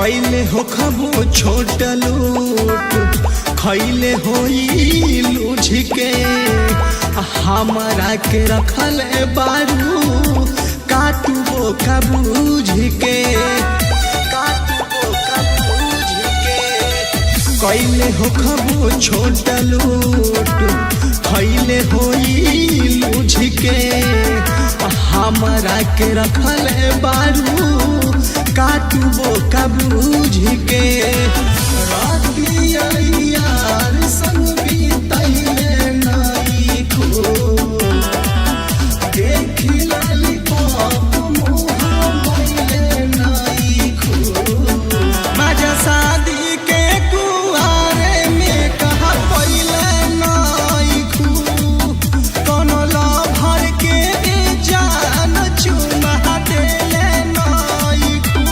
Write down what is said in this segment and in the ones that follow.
कैले हो खबो छोट लूट खैले होई लूझ के हमारा के रखल बारू काटबो का बूझ के कैले हो खबो छोट लूट खैले होई लूझ के हमारा के रखल बारू काटबो का बूझ के यार संग बीतैले नाई को देख लॉलीपॉप मुहा मैले नाई को मजा शादी के कुआरे में कहा पहिले नाई को कोनो लभर के जान चुमा देले नाई को।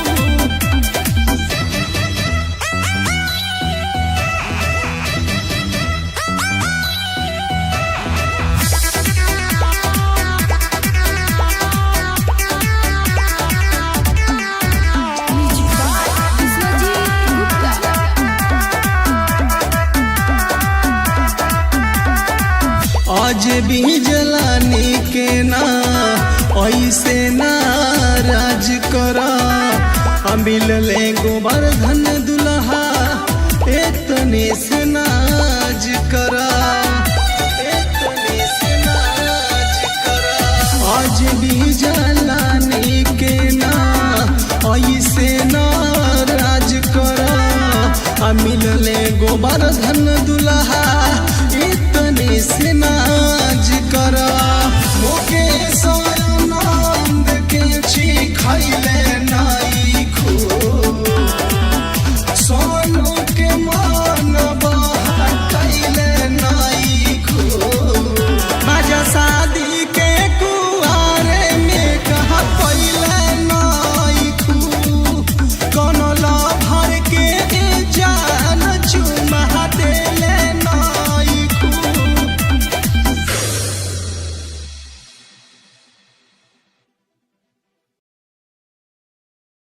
आज भी जलानी के ना ऐसे नाराज करा मिलले गोवर्धन दुल्हा इतने से नाज करा आज भी जलानी के ना ऐसे नाराज करा मिलले गोवर्धन दुल्हा